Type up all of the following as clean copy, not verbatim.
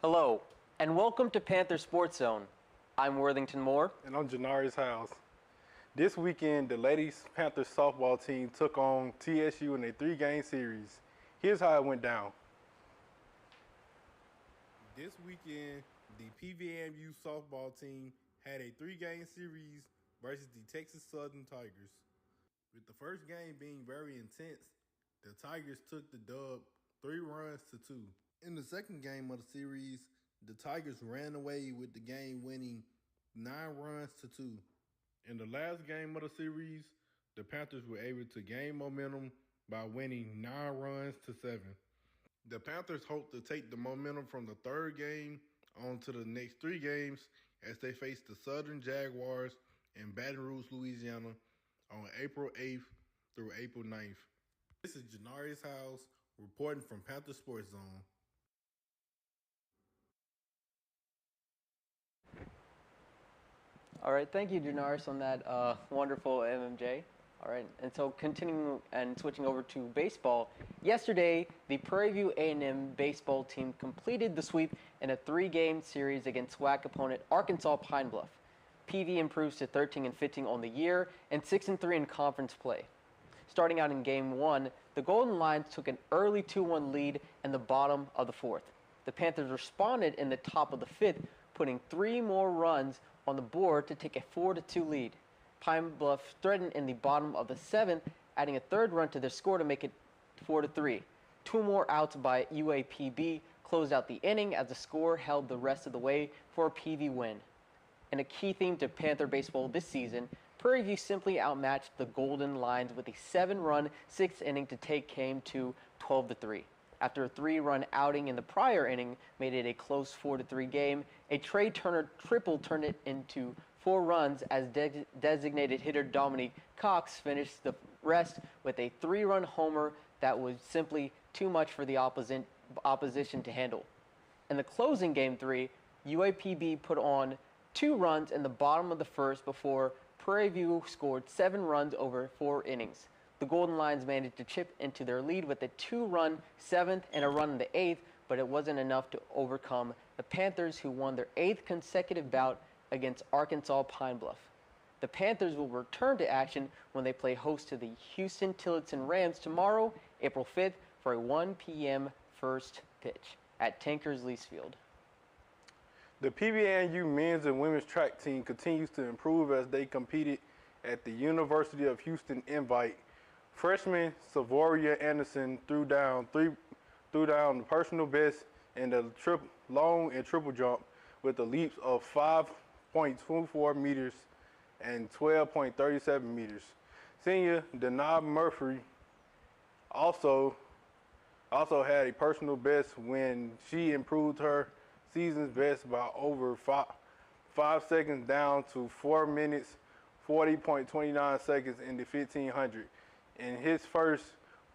Hello, and welcome to Panther Sports Zone. I'm Worthington Moore. And I'm Damari's house. This weekend, the ladies Panthers softball team took on TSU in a 3-game series. Here's how it went down. This weekend, the PVMU softball team had a 3-game series versus the Texas Southern Tigers. With the first game being very intense, the Tigers took the dub 3-2. In the second game of the series, the Tigers ran away with the game, winning 9-2. In the last game of the series, the Panthers were able to gain momentum by winning 9-7. The Panthers hope to take the momentum from the third game on to the next 3 games as they face the Southern Jaguars in Baton Rouge, Louisiana on April 8th through April 9th. This is Janari's house reporting from Panther Sports Zone. All right, thank you, Janaris, on that wonderful MMJ. All right, and so continuing and switching over to baseball, yesterday the Prairie View A&M baseball team completed the sweep in a 3-game series against SWAC opponent Arkansas Pine Bluff. PV improves to 13-15 on the year and 6-3 in conference play. Starting out in Game 1, the Golden Lions took an early 2-1 lead in the bottom of the 4th. The Panthers responded in the top of the 5th, putting 3 more runs on the board to take a 4-2 lead. Pine Bluff threatened in the bottom of the 7th, adding a 3rd run to their score to make it 4-3. 2 more outs by UAPB closed out the inning as the score held the rest of the way for a PV win. And a key theme to Panther baseball this season, Prairie View simply outmatched the Golden Lions with a 7-run 6th inning to take game to 12-3. After a 3-run outing in the prior inning made it a close 4-3 game, a Trey Turner triple turned it into 4 runs as designated hitter Dominique Cox finished the rest with a 3-run homer that was simply too much for the opposition to handle. In the closing Game 3, UAPB put on 2 runs in the bottom of the 1st before Prairie View scored 7 runs over 4 innings. The Golden Lions managed to chip into their lead with a 2-run 7th and a run in the 8th, but it wasn't enough to overcome the Panthers, who won their 8th consecutive bout against Arkansas Pine Bluff. The Panthers will return to action when they play host to the Houston Tillotson Rams tomorrow, April 5th, for a 1 p.m. first pitch at Tankersley's Field. The PVNU men's and women's track team continues to improve as they competed at the University of Houston Invite. Freshman Savoria Anderson threw down the personal best in the long and triple jump with the leaps of 5.24 meters and 12.37 meters. Senior Denab Murphy also had a personal best when she improved her season's best by over 5 seconds down to 4 minutes 40.29 seconds in the 1500. In his first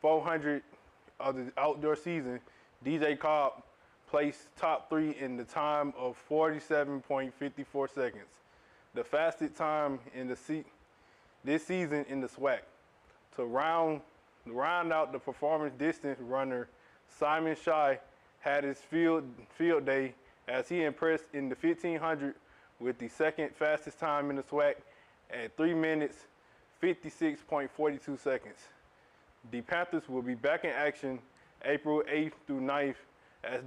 400 of the outdoor season, DJ Cobb placed top 3 in the time of 47.54 seconds, the fastest time in this season in the SWAC. To round out the performance distance runner, Simon Shy had his field day as he impressed in the 1500 with the 2nd fastest time in the SWAC at 3 minutes 56.42 seconds. The Panthers will be back in action April 8th through 9th as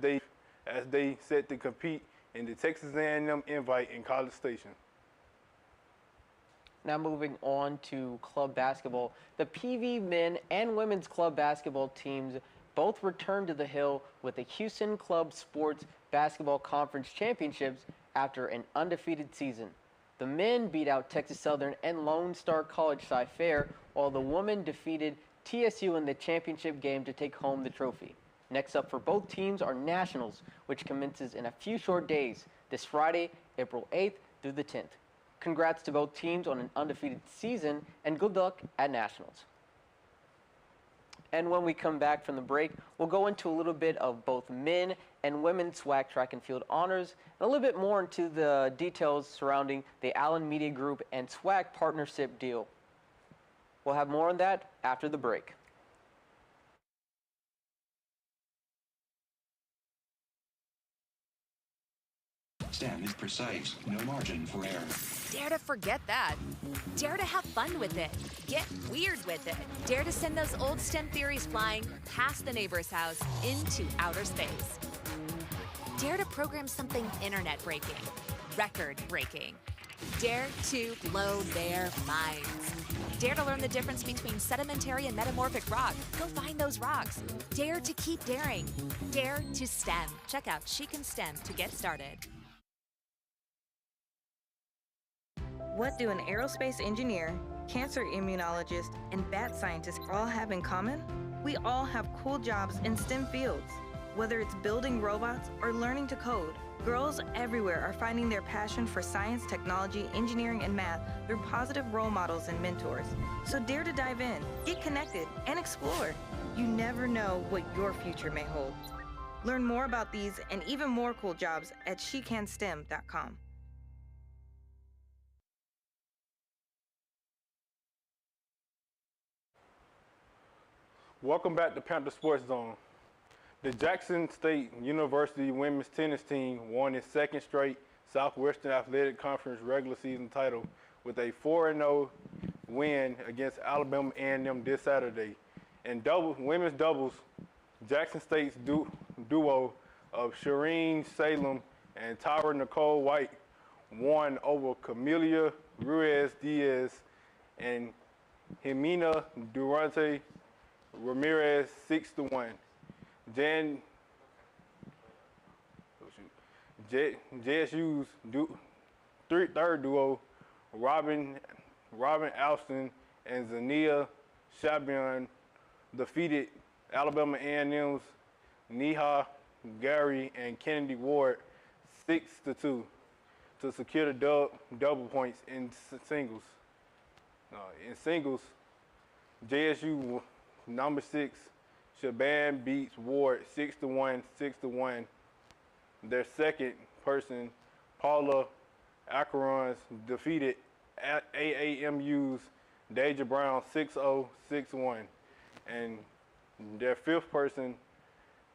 they set to compete in the Texas A&M Invite in College Station. Now moving on to club basketball. The PV men and women's club basketball teams both returned to the Hill with the Houston Club Sports Basketball Conference Championships after an undefeated season. The men beat out Texas Southern and Lone Star College Cy-Fair, while the women defeated TSU in the championship game to take home the trophy. Next up for both teams are Nationals, which commences in a few short days, this Friday, April 8th through the 10th. Congrats to both teams on an undefeated season, and good luck at Nationals. And when we come back from the break, we'll go into a little bit of both men and women's SWAC track and field honors, and a little bit more into the details surrounding the Allen Media Group and SWAC partnership deal. We'll have more on that after the break. STEM is precise, no margin for error. Dare to forget that. Dare to have fun with it. Get weird with it. Dare to send those old STEM theories flying past the neighbor's house into outer space. Dare to program something internet-breaking, record-breaking. Dare to blow their minds. Dare to learn the difference between sedimentary and metamorphic rock. Go find those rocks. Dare to keep daring. Dare to STEM. Check out She Can STEM to get started. What do an aerospace engineer, cancer immunologist, and bat scientist all have in common? We all have cool jobs in STEM fields. Whether it's building robots or learning to code, girls everywhere are finding their passion for science, technology, engineering, and math through positive role models and mentors. So dare to dive in, get connected, and explore. You never know what your future may hold. Learn more about these and even more cool jobs at shecanstem.com. Welcome back to Panther Sports Zone. The Jackson State University women's tennis team won its second straight Southwestern Athletic Conference regular season title with a 4-0 win against Alabama A&M this Saturday. In women's doubles, Jackson State's duo of Shireen Salem and Tyra Nicole White won over Camelia Ruiz-Diaz and Jimena Durante Ramirez 6-1. JSU's third duo, Robin Alston and Zania Shabian, defeated Alabama A&M's Neha Gary and Kennedy Ward 6-2 to secure the double points in singles. In singles, JSU number 6 Shaban beats Ward 6-1, 6-1. Their second person, Paula Acarons, defeated AAMU's Deja Brown 6-0, 6-1. And their fifth person,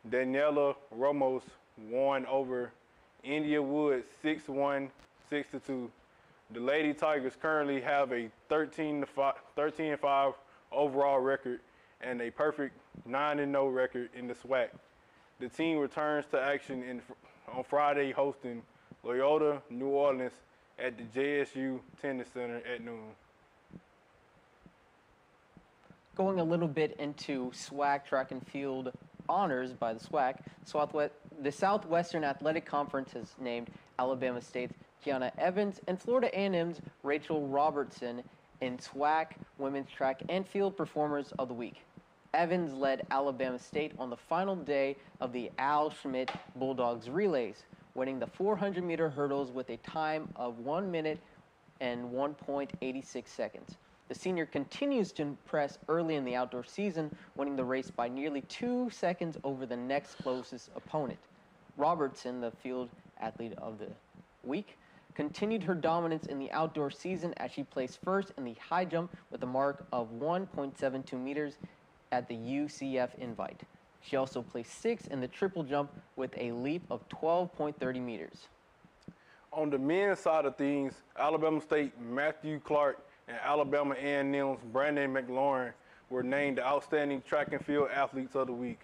Daniela Ramos, won over India Woods 6-1, 6-2. The Lady Tigers currently have a 13-5 overall record and a perfect 9-0 record in the SWAC. The team returns to action on Friday, hosting Loyola New Orleans at the JSU Tennis Center at noon. Going a little bit into SWAC track and field honors by the SWAC, the Southwestern Athletic Conference has named Alabama State's Kiana Evans and Florida A&M's Rachel Robertson in SWAC Women's Track and Field Performers of the Week. Evans led Alabama State on the final day of the Al Schmidt Bulldogs relays, winning the 400-meter hurdles with a time of 1 minute and 1.86 seconds. The senior continues to impress early in the outdoor season, winning the race by nearly 2 seconds over the next closest opponent. Robertson, the field athlete of the week, continued her dominance in the outdoor season as she placed first in the high jump with a mark of 1.72 meters at the UCF Invite. She also placed sixth in the triple jump with a leap of 12.30 meters. On the men's side of things, Alabama State Matthew Clark and Alabama A&M's Brandon McLaurin were named the outstanding track and field athletes of the week.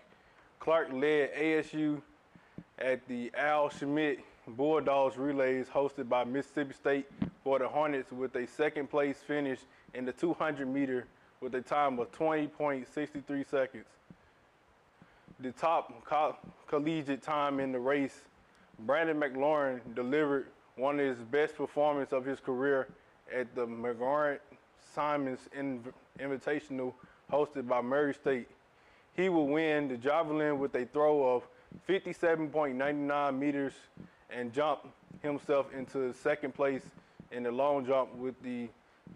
Clark led ASU at the Al Schmidt Bulldogs relays hosted by Mississippi State for the Hornets with a second place finish in the 200-meter with a time of 20.63 seconds. The top collegiate time in the race, Brandon McLaurin delivered one of his best performances of his career at the McLaurin-Simons Invitational hosted by Murray State. He will win the javelin with a throw of 57.99 meters and jump himself into second place in the long jump with the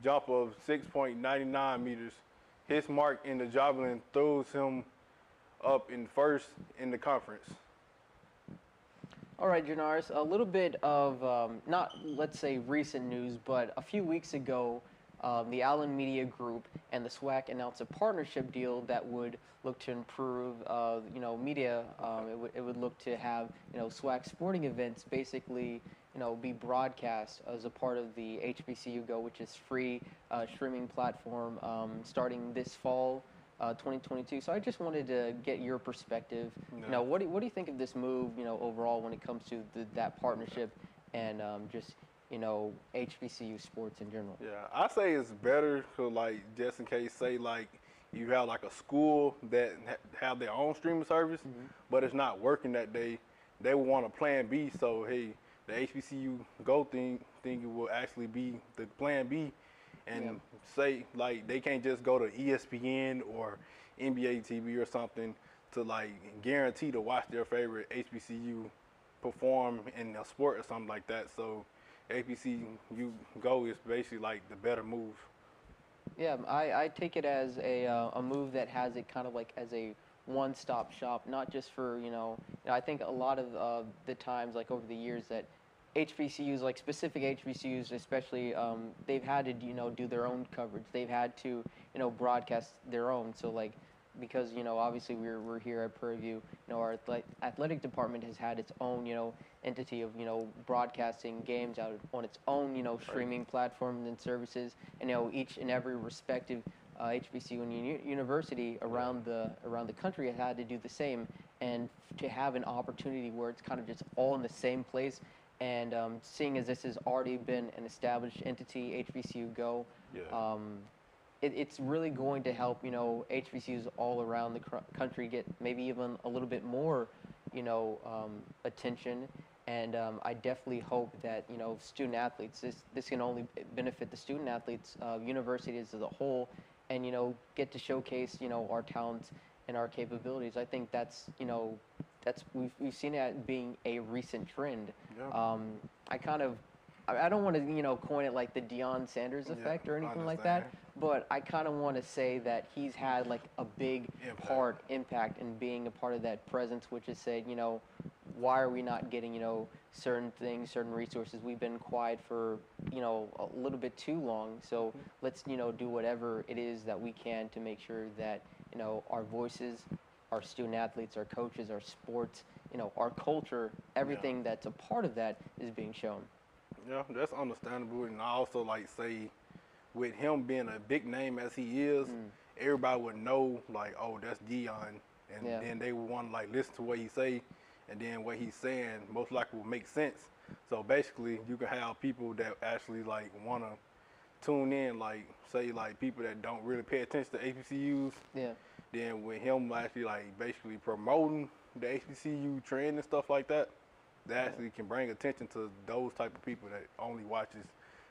jump of 6.99 meters. His mark in the javelin throws him up in first in the conference. All right, Janaris, a little bit of, not let's say recent news, but a few weeks ago, the Allen Media Group and the SWAC announced a partnership deal that would look to improve, media. It would look to have, SWAC sporting events basically, be broadcast as a part of the HBCU Go, which is free streaming platform starting this fall, 2022. So I just wanted to get your perspective. Yeah. What do you think of this move, overall when it comes to that partnership and just HBCU sports in general? Yeah, I say it's better to, like, just in case, say, like, you have like a school that have their own streaming service, but it's not working that day. They would want a plan B. So hey, the HBCU Go thing will actually be the plan B, and say like they can't just go to ESPN or NBA TV or something to like guarantee to watch their favorite HBCU perform in a sport or something like that. So HBCU Go is basically like the better move. Yeah, I take it as a move that has it kind of like as a one-stop shop, not just for, I think a lot of the times, like over the years, that HBCUs, like specific HBCUs especially, they've had to, do their own coverage. They've had to, broadcast their own. So like, because, obviously we're here at Prairie View, our athletic department has had its own, entity of, broadcasting games out on its own, streaming platforms and services. And, each and every respective HBCU and university around the country has had to do the same. And to have an opportunity where it's kind of just all in the same place, and seeing as this has already been an established entity, HBCU Go, it's really going to help, HBCUs all around the country get maybe even a little bit more, attention. And I definitely hope that, student athletes, this can only benefit the student athletes, universities as a whole, and, get to showcase, our talents and our capabilities. I think that's, we've seen that being a recent trend. Yeah. I don't want to, coin it like the Deion Sanders effect or anything like that, but I kind of want to say that he's had like a big impact in being a part of that presence, which is said, why are we not getting, certain things, certain resources? We've been quiet for, a little bit too long. So let's, do whatever it is that we can to make sure that, our voices, our student athletes, our coaches, our sports, our culture, everything that's a part of that is being shown. Yeah, that's understandable. And I also like say, with him being a big name as he is, everybody would know like, oh, that's Deion, and then they would want to like listen to what he say, and then what he's saying most likely will make sense. So basically, you can have people that actually like want to tune in, like say like people that don't really pay attention to HBCUs. Yeah. Then with him actually like basically promoting the HBCU trend and stuff like that, that actually can bring attention to those type of people that only watches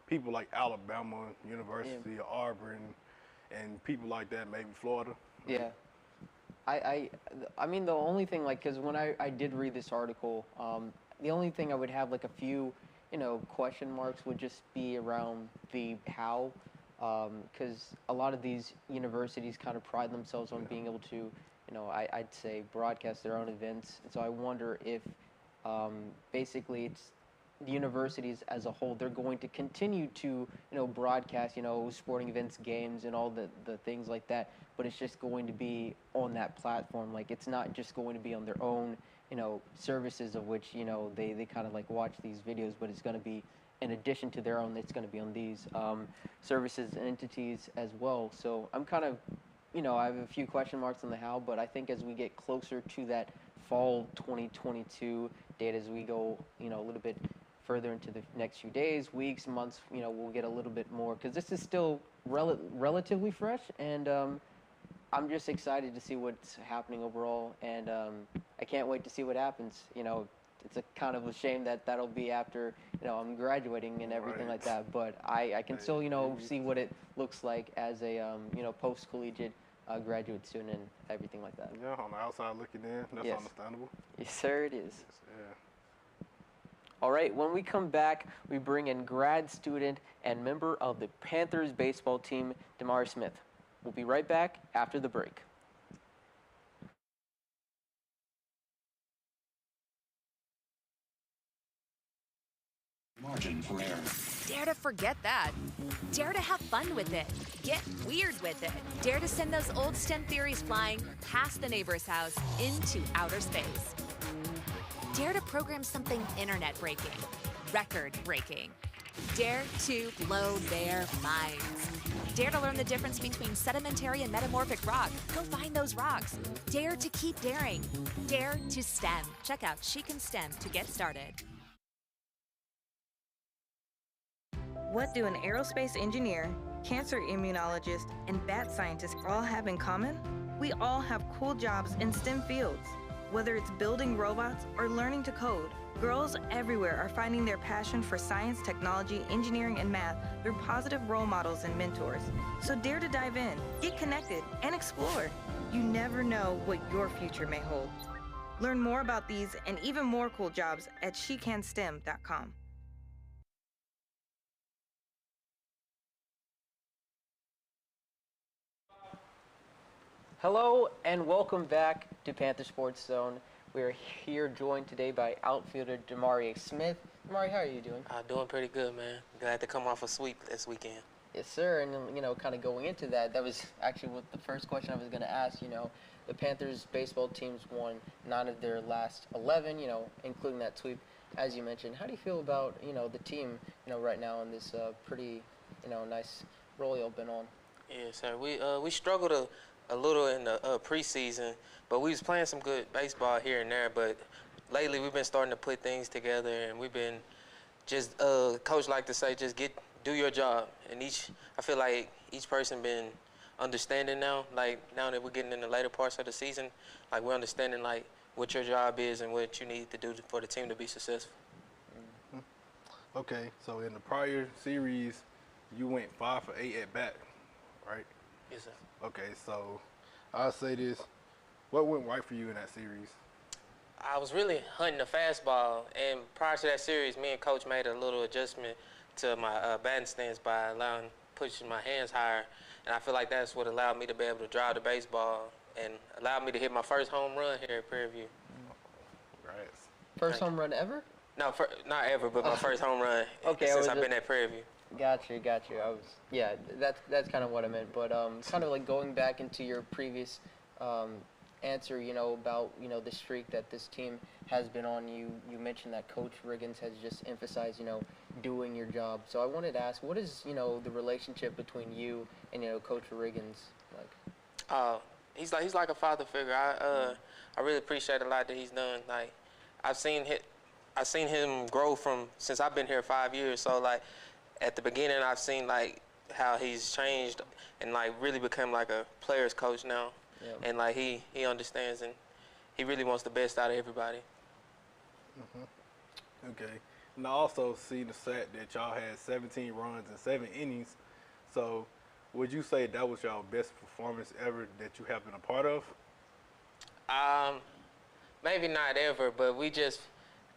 people like Alabama University, or Auburn, and people like that, maybe Florida. Yeah. I mean, the only thing, like, because when I did read this article, the only thing I would have, like, a few, question marks would just be around the how, because a lot of these universities kind of pride themselves on being able to, I'd say broadcast their own events. And so I wonder if basically it's the universities as a whole, they're going to continue to, broadcast, sporting events, games, and all the things like that, but it's just going to be on that platform. Like, it's not just going to be on their own, services of which, they kind of like watch these videos, but it's going to be in addition to their own, it's going to be on these services and entities as well. So I'm kind of, I have a few question marks on the how, but I think as we get closer to that fall 2022 date, as we go, a little bit further into the next few days, weeks, months, we'll get a little bit more, because this is still relatively fresh, and I'm just excited to see what's happening overall, and I can't wait to see what happens. It's a kind of a shame that that'll be after, I'm graduating and everything like that, but I can still, see what it looks like as a, post-collegiate graduate student and everything like that. Yeah, on the outside looking in, that's understandable. Yes, sir, it is. Yeah. All right, when we come back, we bring in grad student and member of the Panthers baseball team, Damari Smith. We'll be right back after the break. Margin for error. Dare to forget that. Dare to have fun with it. Get weird with it. Dare to send those old STEM theories flying past the neighbor's house into outer space. Dare to program something internet breaking. record-breaking. Dare to blow their minds. Dare to learn the difference between sedimentary and metamorphic rock. Go find those rocks. Dare to keep daring. Dare to STEM. Check out She Can STEM to get started. What do an aerospace engineer, cancer immunologist, and bat scientist all have in common? We all have cool jobs in STEM fields. Whether it's building robots or learning to code, girls everywhere are finding their passion for science, technology, engineering, and math through positive role models and mentors. So dare to dive in, get connected, and explore. You never know what your future may hold. Learn more about these and even more cool jobs at shecanstem.com. Hello and welcome back to Panther Sports Zone. We are here joined today by outfielder Damari Smith. Damari, how are you doing? Doing pretty good, man. Glad to come off a sweep this weekend. Yes, sir. And, kind of going into that, that was actually what the first question I was going to ask. The Panthers baseball teams won 9 of their last 11, including that sweep, as you mentioned. How do you feel about, the team, right now in this pretty, nice role you've been on? Yes, sir. We struggled a little in the preseason, but we was playing some good baseball here and there. But lately, we've been starting to put things together, and we've been just coach like to say, just do your job. And I feel like each person been understanding now. Like now that we're getting in the later parts of the season, like we're understanding like what your job is and what you need to do for the team to be successful. Mm-hmm. Okay, so in the prior series, you went 5 for 8 at bat, right? Yes, sir. Okay, so I'll say this. What went right for you in that series? I was really hunting the fastball, and prior to that series, me and Coach made a little adjustment to my batting stance by pushing my hands higher, and I feel like that's what allowed me to be able to drive the baseball and allowed me to hit my first home run here at Prairie View. Congrats. First home run ever? No, not ever, but my first home run since I've been at Prairie View. Got you. That's kind of what I meant. But kind of like going back into your previous answer, about the streak that this team has been on. You mentioned that Coach Riggins has just emphasized, doing your job. So I wanted to ask, what is the relationship between you and Coach Riggins like? He's like a father figure. I really appreciate a lot that he's done. Like I've seen him grow since I've been here 5 years. So like. At the beginning, I've seen like how he's changed and like really become like a player's coach now, and like he understands and he really wants the best out of everybody. Mm-hmm. Okay, and I also see the stat that y'all had 17 runs in 7 innings. So, would you say that was y'all best performance ever that you have been a part of? Maybe not ever, but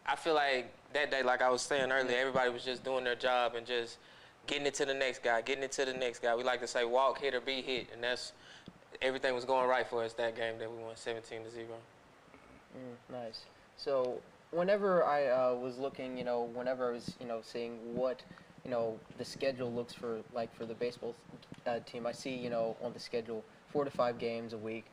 I feel like that day, like I was saying earlier, everybody was just doing their job and just getting it to the next guy, We like to say walk, hit, or be hit, and everything was going right for us that game that we won 17-0. Nice. So whenever I was looking, whenever I was, seeing what, the schedule looks for the baseball team, I see, on the schedule 4 to 5 games a week,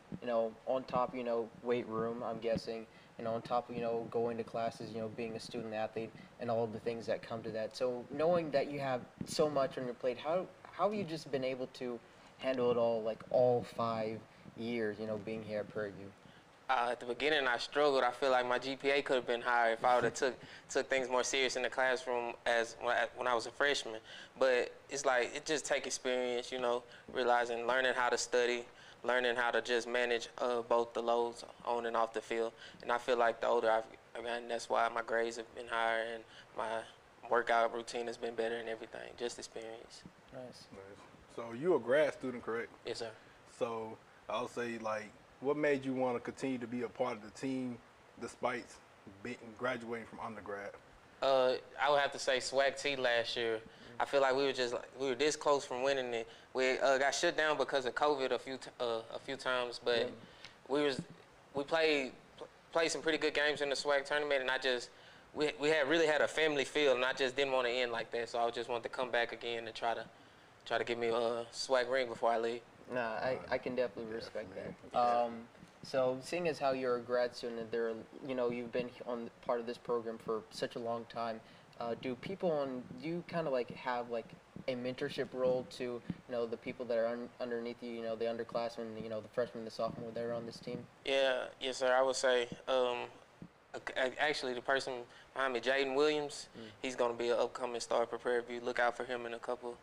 on top, weight room, I'm guessing. On top of, going to classes, being a student athlete and all of the things that come to that. So knowing that you have so much on your plate, how have you just been able to handle it all, like all 5 years, being here at Prairie View? At the beginning, I struggled. I feel like my GPA could have been higher if I would have took things more serious in the classroom when I was a freshman. But it's like it just take experience, realizing, learning how to study, learning how to just manage both the loads on and off the field. And I feel like the older I've gotten, that's why my grades have been higher and my workout routine has been better and everything, just experience. Nice. So you're a grad student, correct? Yes, sir. So I'll say, like, what made you want to continue to be a part of the team despite graduating from undergrad? I would have to say SWAC T last year. I feel like we were this close from winning it. We got shut down because of COVID a few times, but we played some pretty good games in the SWAC tournament, and we had really had a family feel, and I just didn't want to end like that. So I just wanted to come back again and try to get me a SWAC ring before I leave. Nah, I can definitely respect that. So seeing as how you're a grad student, you've been on part of this program for such a long time, do you kind of like have like a mentorship role to the people that are underneath you, the underclassmen, the freshmen, the sophomore that are on this team? Yeah, yes, sir. I would say, actually, the person behind me, Jaden Williams, he's going to be an upcoming star for Prairie View. Look out for him in a couple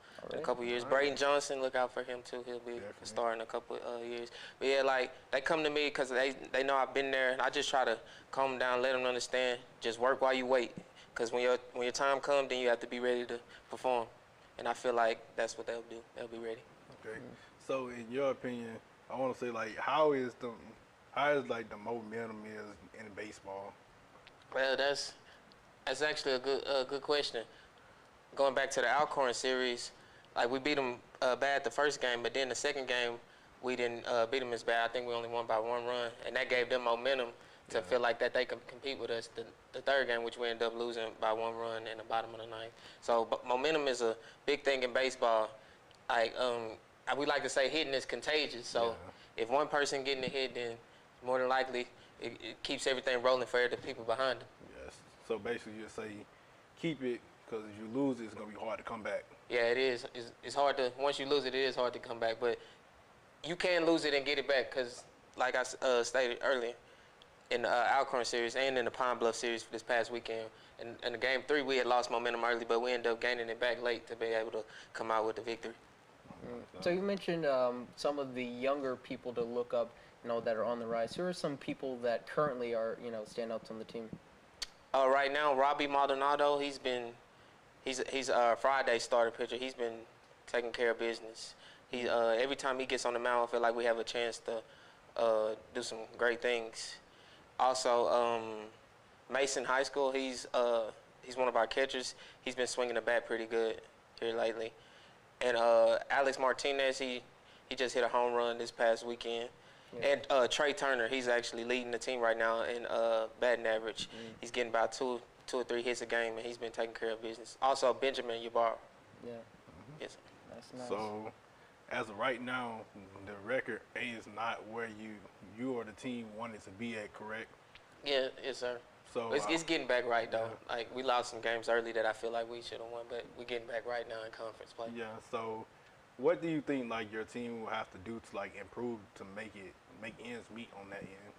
years. Braden Johnson, look out for him too. He'll be a star in a couple years. But yeah, like they come to me because they know I've been there, and I just try to calm them down, let them understand. Just work while you wait, because when your time comes, then you have to be ready to perform. And I feel like that's what they'll do. They'll be ready. Okay. So in your opinion, I want to say like how is like the momentum is in baseball? Well, that's actually a good question. Going back to the Alcorn series, like we beat them bad the first game, but then the second game we didn't beat them as bad. I think we only won by 1 run, and that gave them momentum to feel like that they could compete with us. The third game, which we ended up losing by 1 run in the bottom of the ninth. So momentum is a big thing in baseball. Like we like to say, hitting is contagious. So if one person getting a hit, then more than likely it keeps everything rolling for the people behind them. Yes. So basically, you say keep it, because if you lose it, it's gonna be hard to come back. Yeah, it is. It's hard to, once you lose it, it is hard to come back. But you can lose it and get it back, because like I stated earlier, in the Alcorn series and in the Pine Bluff series for this past weekend, in the game 3 we had lost momentum early, but we ended up gaining it back late to be able to come out with the victory. So you mentioned some of the younger people to look up, that are on the rise. Who are some people that currently are, standouts on the team? Right now, Robbie Maldonado, he's a Friday starter pitcher. He's been taking care of business. He every time he gets on the mound, I feel like we have a chance to do some great things. Also, Mason High School, he's one of our catchers. He's been swinging the bat pretty good here lately. And Alex Martinez, he just hit a home run this past weekend. Yeah. And Trey Turner, he's actually leading the team right now in batting average. He's getting about two or three hits a game, and he's been taking care of business. Also, Benjamin Yabar. Yeah. Yes. That's nice. So, as of right now, the record is not where you or the team wanted to be at, correct? Yeah, yes, sir. So it's getting back right though. Yeah. Like we lost some games early that I feel like we should have won, but we're getting back right now in conference play. Yeah. So, what do you think like your team will have to do to like improve to make ends meet on that end?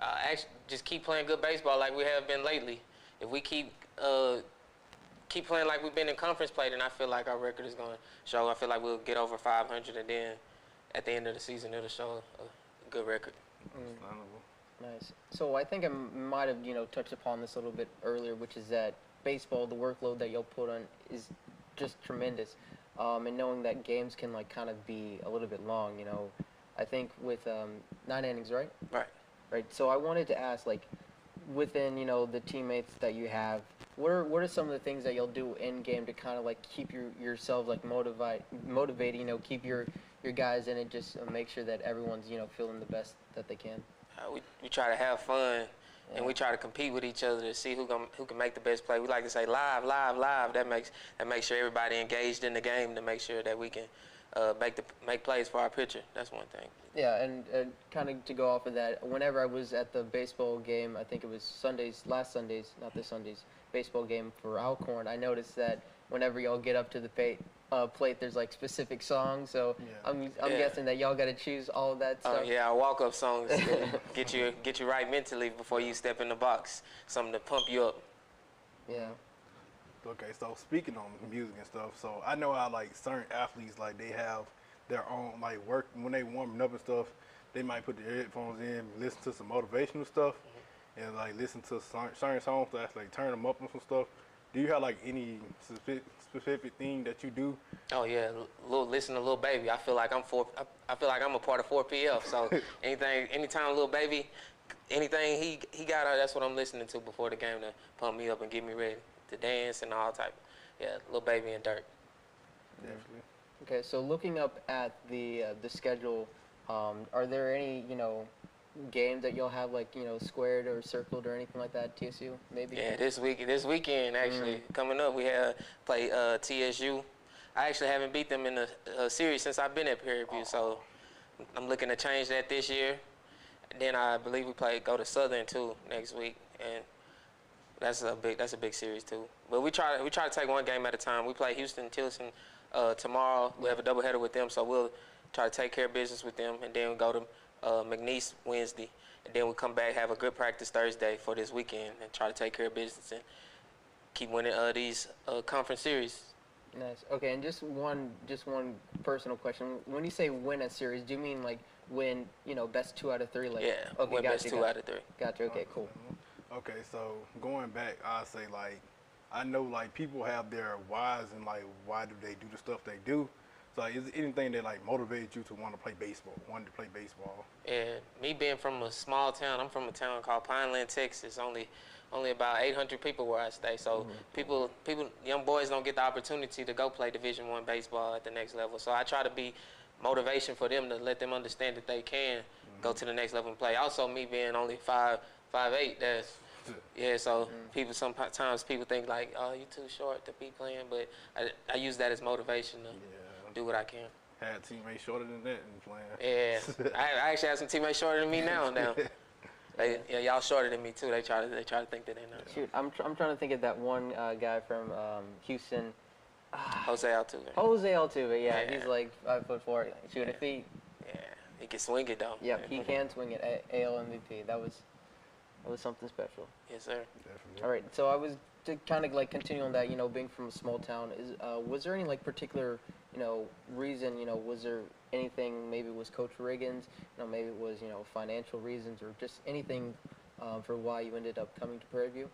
Actually, just keep playing good baseball like we have been lately. If we keep playing like we've been in conference play, then I feel like our record is going to show. I feel like we'll get over 500, and then at the end of the season, it'll show a good record. Nice. So I think I might have, touched upon this a little bit earlier, which is that baseball, the workload that you'll put on is just tremendous. And knowing that games can kind of be a little bit long, I think with 9 innings, right? Right. So I wanted to ask, within, the teammates that you have, what are some of the things that you'll do in game to kind of keep yourselves motivated, keep your guys in it, just make sure that everyone's, feeling the best that they can? We try to have fun, and we try to compete with each other to see who can make the best play. We like to say live. That makes sure everybody engaged in the game, to make sure that we can make plays for our pitcher. That's one thing. Yeah, and kind of to go off of that, whenever I was at the baseball game, I think it was last Sunday's, not this Sunday's, baseball game for Alcorn, I noticed that whenever y'all get up to the plate, there's specific songs. So I'm guessing that y'all got to choose all of that stuff. Our walk-up songs get you right mentally before you step in the box. Something to pump you up. Yeah. Okay, so speaking on music and stuff, so I know how certain athletes they have their own work when they warming up and stuff. They might put their headphones in, listen to some motivational stuff, and listen to certain songs that turn them up on some stuff. Do you have any specific thing that you do? Oh yeah, listen to Lil Baby. I feel like I'm a part of 4PF. So anytime Lil Baby, anything he got, that's what I'm listening to before the game to pump me up and get me ready to dance and all type. Yeah, Lil Baby and Dirk. Definitely. Okay, so looking up at the schedule, are there any games that you'll have squared or circled or anything like that? TSU maybe? Yeah, this weekend actually coming up, we have play TSU. I actually haven't beat them in a series since I've been at Prairie View, so I'm looking to change that this year. Then I believe we go to Southern too next week, and That's a big series too. But we try to take one game at a time. We play Houston Tilson tomorrow. We have a doubleheader with them, so we'll try to take care of business with them, and then we go to McNeese Wednesday, and then we come back, have a good practice Thursday for this weekend, and try to take care of business and keep winning these conference series. Nice. Okay, and just one personal question. When you say win a series, do you mean like win, best 2 out of 3? Like, Yeah, okay, win gotcha, best 2 out of 3. Gotcha. Okay, cool. Okay, so going back, I say like, I know like people have their whys and like why do they do the stuff they do. So like, is there anything that like motivated you to want to play baseball? And me being from a small town, I'm from a town called Pineland, Texas. Only about 800 people where I stay. So people, young boys don't get the opportunity to go play Division I baseball at the next level. So I try to be motivation for them to let them understand that they can go to the next level and play. Also, me being only 5'8", that's so sometimes people think like, oh, you too short to be playing, but I use that as motivation to do what I can. Had teammates shorter than that and playing. Yeah, I actually have some teammates shorter than me now. Y'all shorter than me too. They try to think that they're not. Shoot, I'm trying to think of that one guy from Houston. Jose Altuve. Jose Altuve, yeah, he's like 5'4", shoot, if he. Yeah, he can swing it though. Yeah, he can swing it. AL MVP. That was something special. Yes, sir. Definitely. All right, so I was to kind of like continue on that. Being from a small town, was there any like particular reason? Was there anything? Maybe it was Coach Riggins. Maybe it was financial reasons or just anything for why you ended up coming to Prairie View.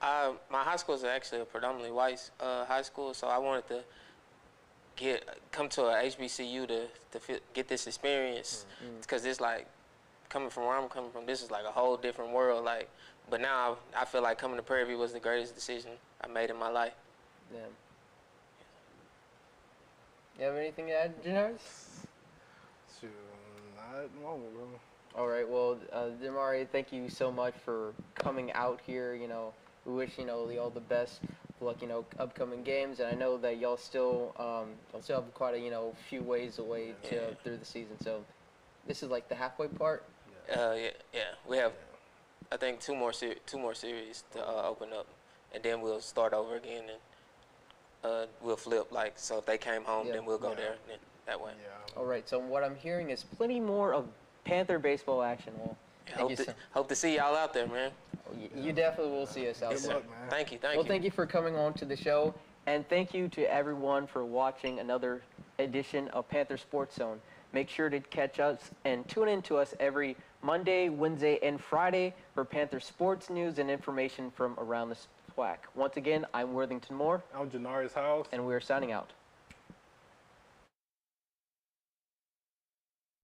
My high school is actually a predominantly white high school, so I wanted to come to a HBCU to get this experience because it's like coming from where I'm coming from. This is like a whole different world. Like, but now I feel like coming to Prairie View was the greatest decision I made in my life. Yeah. You have anything to add, Janaris? Shoot, not at the moment, bro. All right. Well, Damari, thank you so much for coming out here. We wish all the best for upcoming games, and I know that y'all still have quite a few ways away through the season. So this is like the halfway part. Yeah. We have, I think, two more series to open up, and then we'll start over again, and we'll flip. Like, so if they came home, then we'll go there, and then that way. Yeah. All right. So what I'm hearing is plenty more of Panther baseball action. Well, hope to see y'all out there, man. You definitely will see us out Yes, there. sir. Thank you. Well, thank you for coming on to the show, and thank you to everyone for watching another edition of Panther Sports Zone. Make sure to catch us and tune in to us every Monday, Wednesday, and Friday for Panther sports news and information from around the SWAC. Once again, I'm Worthington Moore. I'm Janari's house. And we are signing out.